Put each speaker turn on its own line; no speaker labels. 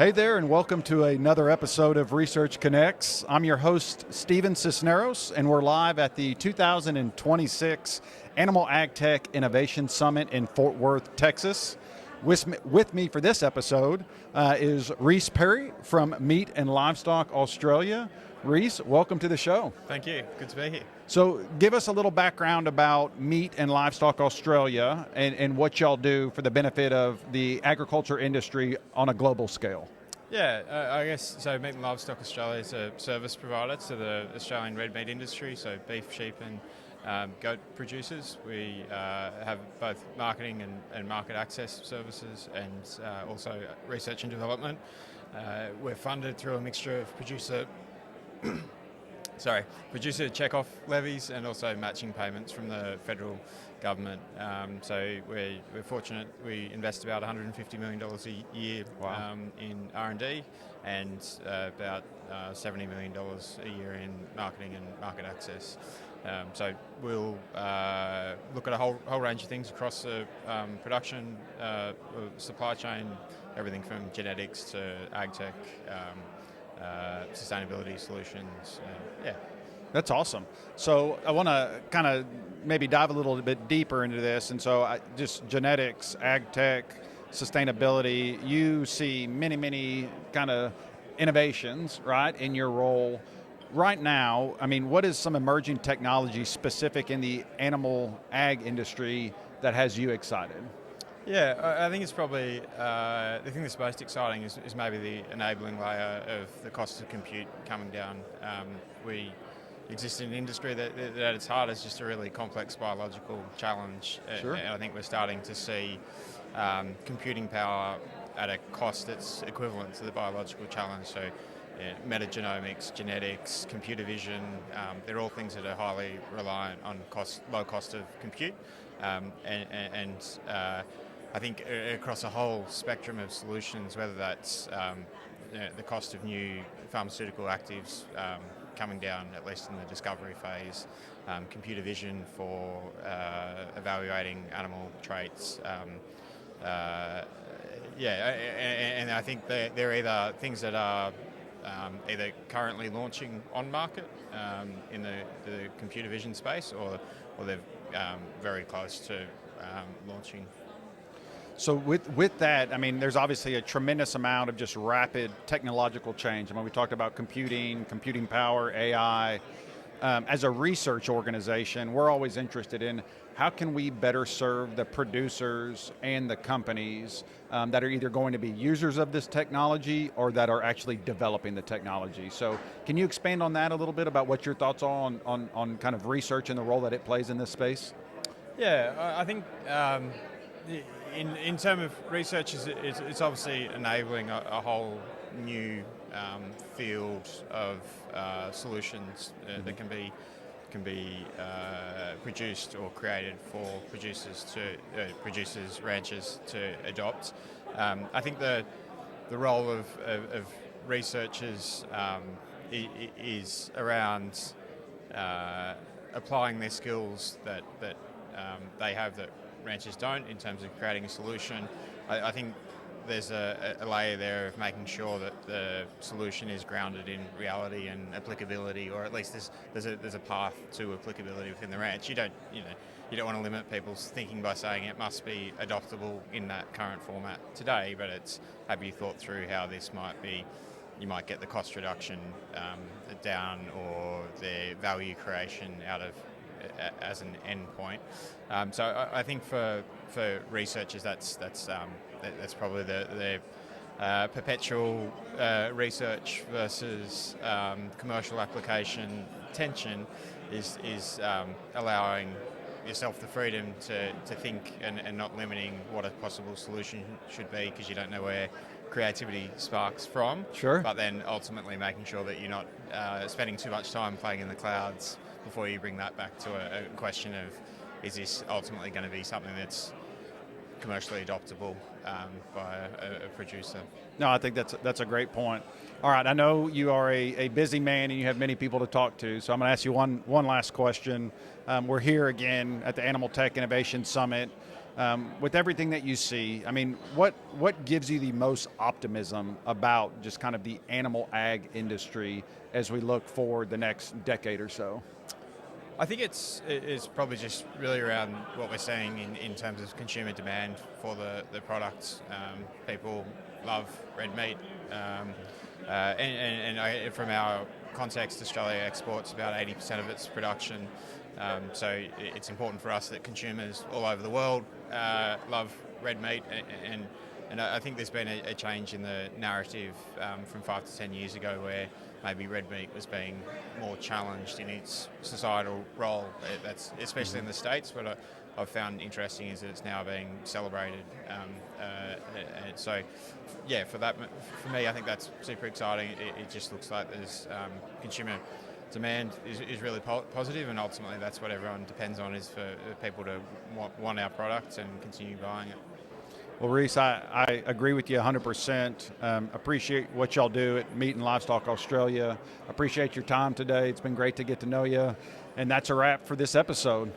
Hey there, and welcome to another episode of Research Connects. I'm your host, Steven Cisneros, and we're live at the 2026 Animal Ag Tech Innovation Summit in Fort Worth, Texas. With me for this episode is Rhys Pirie from Meat and Livestock Australia. Rhys, welcome to the show.
Thank you. Good to be here.
So give us a little background about Meat and Livestock Australia and what y'all do for the benefit of the agriculture industry on a global scale.
Yeah, I guess, so Meat and Livestock Australia is a service provider to the Australian red meat industry, so beef, sheep and goat producers. We have both marketing and market access services and also research and development. We're funded through a mixture of producer check-off levies and also matching payments from the federal government. So we're fortunate. We invest about $150 million a year in R&D and about $70 million a year in marketing and market access. So we'll look at a whole range of things across the production, supply chain, everything from genetics to ag tech, sustainability solutions.
That's awesome. So I want to kind of maybe dive a little bit deeper into this. And so just genetics, ag tech, sustainability, you see many kind of innovations, right, in your role. Right now, I mean, what is some emerging technology specific in the animal ag industry that has you excited?
Yeah, I think it's probably, the thing that's most exciting is maybe the enabling layer of the cost of compute coming down. We exist in an industry that at its heart is just a really complex biological challenge.
Sure.
And I think we're starting to see computing power at a cost that's equivalent to the biological challenge. So metagenomics, genetics, computer vision, they're all things that are highly reliant on low cost of compute. I think across a whole spectrum of solutions, whether that's the cost of new pharmaceutical actives coming down, at least in the discovery phase, computer vision for evaluating animal traits, and I think they're either things that are either currently launching on market in the computer vision space, or they're very close to launching.
So with that, I mean, there's obviously a tremendous amount of just rapid technological change. I mean, we talked about computing power, AI. As a research organization, we're always interested in how can we better serve the producers and the companies that are either going to be users of this technology or that are actually developing the technology. So can you expand on that a little bit about what your thoughts are on kind of research and the role that it plays in this space?
Yeah, I think in terms of research, it's obviously enabling a whole new field of solutions that can be produced or created for producers, ranchers to adopt. I think the role of researchers is around applying their skills that they have that ranchers don't, in terms of creating a solution. I think there's a layer there of making sure that the solution is grounded in reality and applicability, or at least there's a path to applicability within the ranch. You don't want to limit people's thinking by saying it must be adoptable in that current format today, but it's, have you thought through how this might be? You might get the cost reduction down, or the value creation out of as an end point. So I think for researchers, that's probably the perpetual research versus commercial application tension is allowing yourself the freedom to think and not limiting what a possible solution should be, because you don't know where creativity sparks from.
Sure.
But then ultimately making sure that you're not spending too much time playing in the clouds before you bring that back to a question of, is this ultimately going to be something that's commercially adoptable by a producer?
No, I think that's a great point. All right, I know you are a busy man and you have many people to talk to, so I'm going to ask you one last question. We're here again at the Animal Tech Innovation Summit. With everything that you see, I mean, what gives you the most optimism about just kind of the animal ag industry as we look forward the next decade or so?
I think it's probably just really around what we're seeing in terms of consumer demand for the products. People love red meat, from our context, Australia exports about 80% of its production. So it's important for us that consumers all over the world love red meat, and I think there's been a change in the narrative from 5 to 10 years ago where maybe red meat was being more challenged in its societal role. That's especially in the States. What I've found interesting is that it's now being celebrated. And so, yeah, for me, I think that's super exciting. It just looks like there's consumer demand is really positive, and ultimately that's what everyone depends on, is for people to want our product and continue buying it.
Well, Rhys, I agree with you 100%. Appreciate what y'all do at Meat and Livestock Australia. Appreciate your time today. It's been great to get to know you. And that's a wrap for this episode.